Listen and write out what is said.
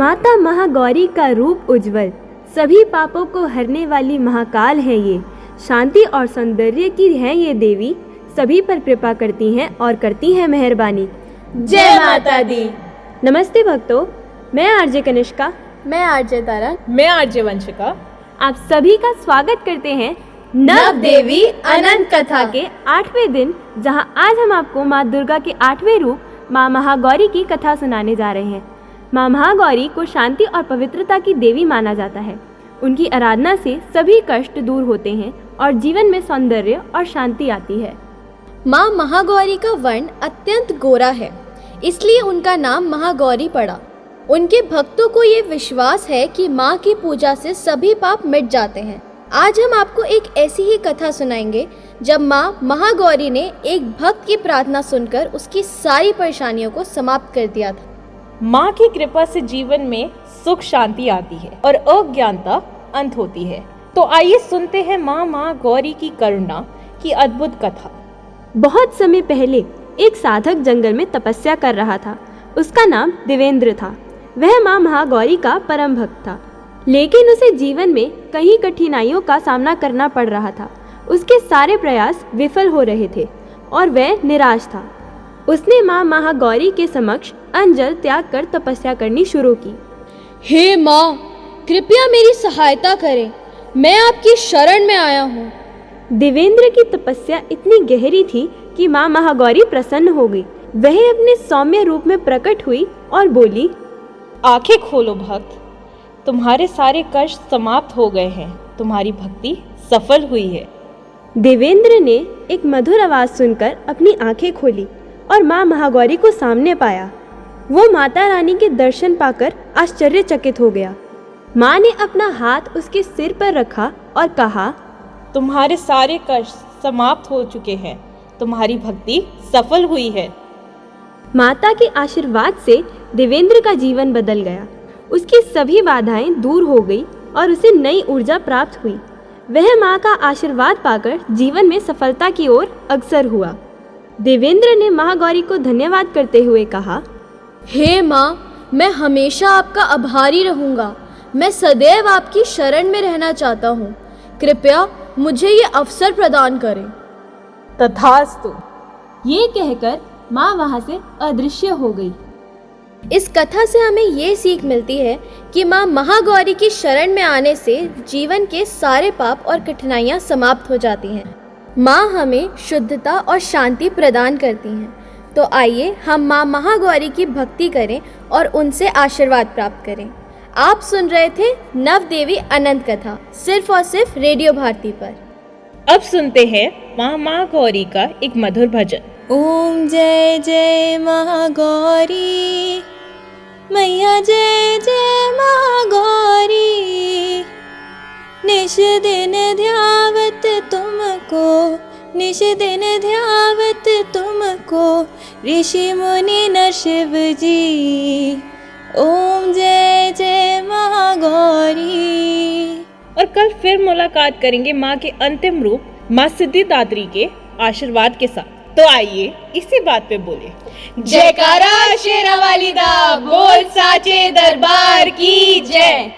माता महागौरी का रूप उज्जवल, सभी पापों को हरने वाली महाकाल है ये। शांति और सौंदर्य की है ये देवी, सभी पर कृपा करती हैं और करती हैं मेहरबानी। जय माता दी। नमस्ते भक्तों, मैं आरजे कनिष्का, मैं आरजे तारा, मैं आरजे वंशिका। आप सभी का स्वागत करते हैं नव देवी अनंत कथा के 8वें दिन, जहां आज हम आपको माँ दुर्गा के 8वें रूप माँ महागौरी की कथा सुनाने जा रहे हैं। माँ महागौरी को शांति और पवित्रता की देवी माना जाता है। उनकी आराधना से सभी कष्ट दूर होते हैं और जीवन में सौंदर्य और शांति आती है। माँ महागौरी का वर्ण अत्यंत गोरा है, इसलिए उनका नाम महागौरी पड़ा। उनके भक्तों को ये विश्वास है कि माँ की पूजा से सभी पाप मिट जाते हैं। आज हम आपको एक ऐसी ही कथा सुनाएंगे जब माँ महागौरी ने एक भक्त की प्रार्थना सुनकर उसकी सारी परेशानियों को समाप्त कर दिया था। माँ की कृपा से जीवन में सुख शांति आती है और अज्ञानता अंत होती है। तो आइए सुनते हैं माँ महागौरी की करुणा की अद्भुत कथा। बहुत समय पहले एक साधक जंगल में तपस्या कर रहा था। उसका नाम देवेंद्र था। वह माँ महागौरी का परम भक्त था, लेकिन उसे जीवन में कई कठिनाइयों का सामना करना पड़ रहा था। उसके सारे प्रयास विफल हो रहे थे और वह निराश था। उसने माँ महागौरी के समक्ष अंजल त्याग कर तपस्या करनी शुरू की। हे माँ, कृपया मेरी सहायता करें, मैं आपकी शरण में आया हूँ। देवेंद्र की तपस्या इतनी गहरी थी कि माँ महागौरी प्रसन्न हो गई। वह अपने सौम्य रूप में प्रकट हुई और बोली, आंखें खोलो भक्त, तुम्हारे सारे कष्ट समाप्त हो गए हैं, तुम्हारी भक्ति सफल हुई है। देवेंद्र ने एक मधुर आवाज सुनकर अपनी आंखें खोली और माँ महागौरी को सामने पाया। वो माता रानी के दर्शन पाकर आश्चर्यचकित हो गया। माँ ने अपना हाथ उसके सिर पर रखा और कहा, तुम्हारे सारे कष्ट समाप्त हो चुके हैं, तुम्हारी भक्ति सफल हुई है। माता के आशीर्वाद से देवेंद्र का जीवन बदल गया। उसकी सभी बाधाएं दूर हो गई और उसे नई ऊर्जा प्राप्त हुई। वह माँ का आशीर्वाद पाकर जीवन में सफलता की ओर अग्रसर हुआ। देवेंद्र ने महागौरी को धन्यवाद करते हुए कहा, हे माँ, मैं हमेशा आपका आभारी रहूँगा। मैं सदैव आपकी शरण में रहना चाहता हूँ। कृपया मुझे ये अवसर प्रदान करें। तथास्तु। ये कहकर माँ वहाँ से अदृश्य हो गई। इस कथा से हमें ये सीख मिलती है कि माँ महागौरी की शरण में आने से जीवन के सारे पाप और कठिनाइयाँ समाप्त हो जाती हैं। माँ हमें शुद्धता और शांति प्रदान करती हैं। तो आइए हम माँ महागौरी की भक्ति करें और उनसे आशीर्वाद प्राप्त करें। आप सुन रहे थे नव देवी अनंत कथा, सिर्फ और सिर्फ रेडियो भारती पर। अब सुनते हैं माँ महागौरी का एक मधुर भजन। ओम जय जय महागौरी, मैया जय जय महागौरी। निश दिन ध्यावत तुमको, निश दिन ध्यावत तुमको, ऋषि मुनि नर शिव जी। ओम जय जय महागौरी। और कल फिर मुलाकात करेंगे माँ के अंतिम रूप माँ सिद्धिदात्री के आशीर्वाद के साथ। तो आइए इसी बात पे बोले, जयकारा शेरा वाली दा, बोल साचे दरबार की जय।